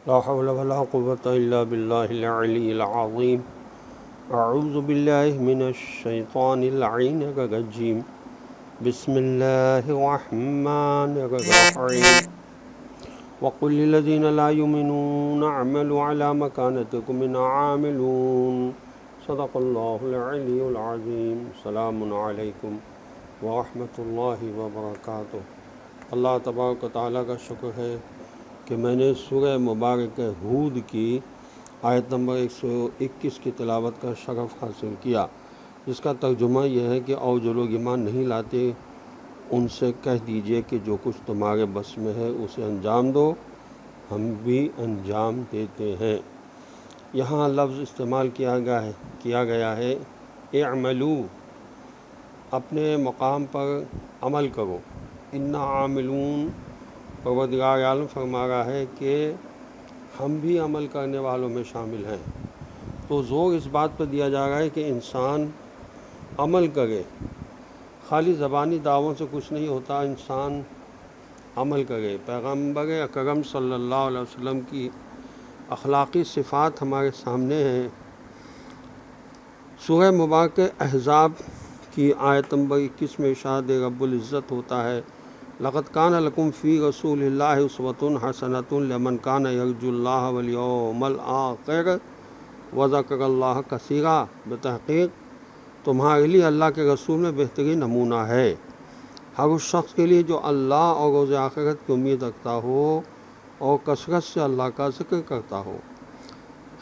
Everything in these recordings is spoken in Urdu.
لا حول ولا قوة إلا بالله العلي العظيم. أعوذ بالله من الشيطان اللعين الرجيم. بسم الله الرحمن الرحيم. وقل للذين لا يؤمنون اعملوا على مكانتكم إنا عاملون. صدق الله العلي العظيم. السلام علیکم ورحمۃ اللہ وبرکاتہ۔ اللہ تبارک و تعالیٰ کا شکر ہے کہ میں نے سورہ مبارک ہود کی آیت نمبر 121 کی تلاوت کا شرف حاصل کیا، جس کا ترجمہ یہ ہے کہ اور جو لوگ ایمان نہیں لاتے ان سے کہہ دیجئے کہ جو کچھ تمہارے بس میں ہے اسے انجام دو، ہم بھی انجام دیتے ہیں۔ یہاں لفظ استعمال کیا گیا ہے اعملوا، اپنے مقام پر عمل کرو۔ انا عاملون، پروردگار عالم فرما رہا ہے کہ ہم بھی عمل کرنے والوں میں شامل ہیں۔ تو زور اس بات پر دیا جا رہا ہے کہ انسان عمل کرے، خالی زبانی دعووں سے کچھ نہیں ہوتا، انسان عمل کرے۔ پیغمبر اکرم صلی اللہ علیہ وسلم کی اخلاقی صفات ہمارے سامنے ہیں۔ سورہ مبارک احزاب کی آیت نمبر 21 میں ارشاد رب العزت ہوتا ہے لقد کان لکم فی رسول اللہ اسوۃ حسنۃ لمن کان یرجو اللہ والیوم الآخر وذکر اللہ کثیرا۔ بتحقیق تمہارے لیے اللہ کے رسول میں بہترین نمونہ ہے ہر اس شخص کے لیے جو اللہ اور روز آخرت کی امید رکھتا ہو اور کثرت سے اللہ کا ذکر کرتا ہو۔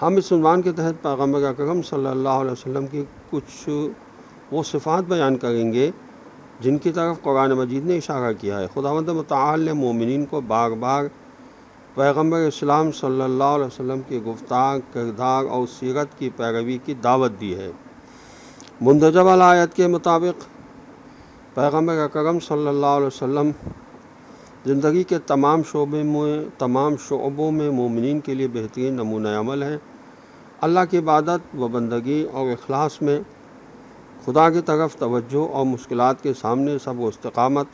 ہم اس عنوان کے تحت پیغمبر اکرم صلی اللہ علیہ وسلم کی کچھ وہ صفات بیان کریں گے جن کی طرف قرآن مجید نے اشارہ کیا ہے۔ خداوند متعال نے مومنین کو بار بار پیغمبر اسلام صلی اللہ علیہ وسلم کی گفتار، کردار اور سیرت کی پیروی کی دعوت دی ہے۔ مندرجہ بالا آیت کے مطابق پیغمبر اکرم صلی اللہ علیہ وسلم زندگی کے تمام شعبوں میں مومنین کے لیے بہترین نمونہ عمل ہیں۔ اللہ کی عبادت و بندگی اور اخلاص میں خدا کی طرف توجہ اور مشکلات کے سامنے صبر و استقامت،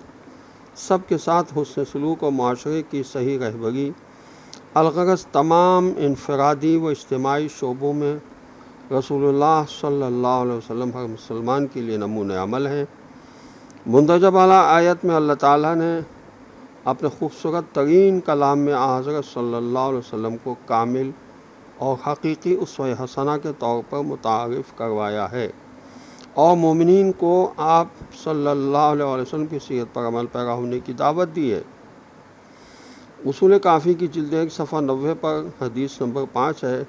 سب کے ساتھ حسن سلوک اور معاشرے کی صحیح رہبری، الغرض تمام انفرادی و اجتماعی شعبوں میں رسول اللہ صلی اللہ علیہ وسلم ہر مسلمان کے لیے نمونہ عمل ہیں۔ مندرجہ بالا آیت میں اللہ تعالیٰ نے اپنے خوبصورت ترین کلام میں حضرت صلی اللہ علیہ وسلم کو کامل اور حقیقی اسوہ حسنہ کے طور پر متعارف کروایا ہے اور مومنین کو آپ صلی اللہ علیہ وسلم کی سیرت پر عمل پیرا ہونے کی دعوت دی ہے۔ اصول کافی کی جلد 1 صفحہ 90 پر حدیث نمبر 5 ہے۔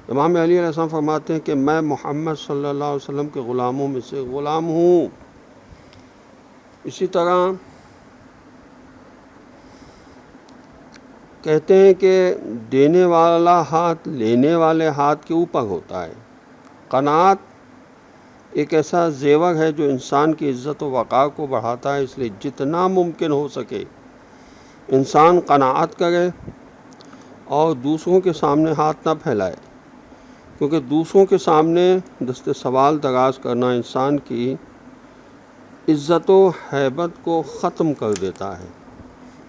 امام علی علیہ السلام فرماتے ہیں کہ میں محمد صلی اللہ علیہ وسلم کے غلاموں میں سے غلام ہوں۔ اسی طرح کہتے ہیں کہ دینے والا ہاتھ لینے والے ہاتھ کے اوپر ہوتا ہے۔ قناعت ایک ایسا زیور ہے جو انسان کی عزت و وقار کو بڑھاتا ہے، اس لیے جتنا ممکن ہو سکے انسان قناعت کرے اور دوسروں کے سامنے ہاتھ نہ پھیلائے، کیونکہ دوسروں کے سامنے دست سوال دراز کرنا انسان کی عزت و ہیبت کو ختم کر دیتا ہے۔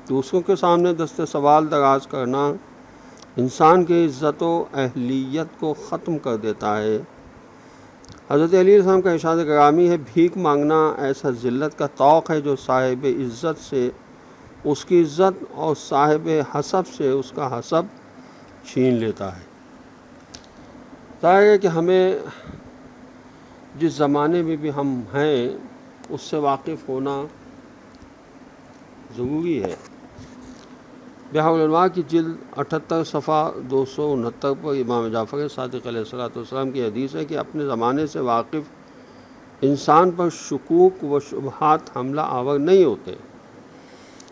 دوسروں کے سامنے دست سوال دراز کرنا انسان کی عزت و اہلیت کو ختم کر دیتا ہے۔ حضرت علی علیہ السلام کا ارشاد گرامی ہے بھیک مانگنا ایسا ذلت کا طوق ہے جو صاحب عزت سے اس کی عزت اور صاحب حسب سے اس کا حسب چھین لیتا ہے۔ ظاہر ہے کہ ہمیں جس زمانے میں بھی ہم ہیں اس سے واقف ہونا ضروری ہے۔ بحار الانوار کی جلد 78 صفحہ 269 پر امام جعفر صادق علیہ السلام کی حدیث ہے کہ اپنے زمانے سے واقف انسان پر شکوک و شبہات حملہ آور نہیں ہوتے۔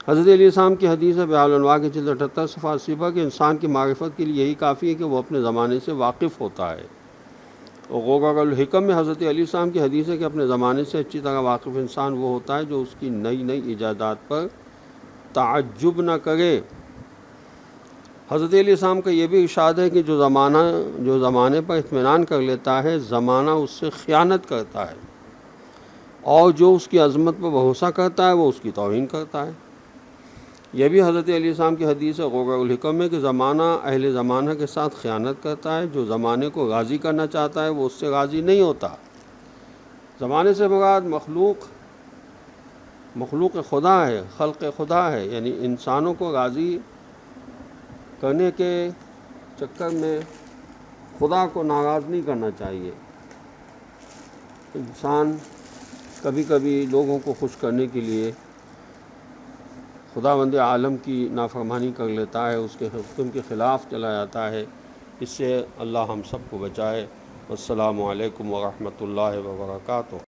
حضرت علیہ السلام کی حدیث ہے بحار الانوار کی جلد 78 صفحہ 80 پر کہ انسان کی معرفت کے لیے یہی کافی ہے کہ وہ اپنے زمانے سے واقف ہوتا ہے۔ اور غوغا الحکم میں حضرت علیہ السلام کی حدیث ہے کہ اپنے زمانے سے اچھی طرح واقف انسان وہ ہوتا ہے جو اس کی نئی نئی ایجادات پر تعجب نہ کرے۔ حضرت علیہ السلام کا یہ بھی ارشاد ہے کہ جو زمانے پر اطمینان کر لیتا ہے زمانہ اس سے خیانت کرتا ہے، اور جو اس کی عظمت پر بھروسہ کرتا ہے وہ اس کی توہین کرتا ہے۔ یہ بھی حضرت علیہ السلام کی حدیث ہے غوغ الحکم میں کہ زمانہ اہل زمانہ کے ساتھ خیانت کرتا ہے، جو زمانے کو غازی کرنا چاہتا ہے وہ اس سے غازی نہیں ہوتا۔ زمانے سے مراد مخلوق خدا ہے، خلق خدا ہے، یعنی انسانوں کو غازی کرنے کے چکر میں خدا کو ناراض نہیں کرنا چاہیے۔ انسان کبھی کبھی لوگوں کو خوش کرنے کے لیے خداوند عالم کی نافرمانی کر لیتا ہے، اس کے حکم کے خلاف چلا جاتا ہے۔ اس سے اللہ ہم سب کو بچائے۔ السلام علیکم ورحمۃ اللہ وبرکاتہ۔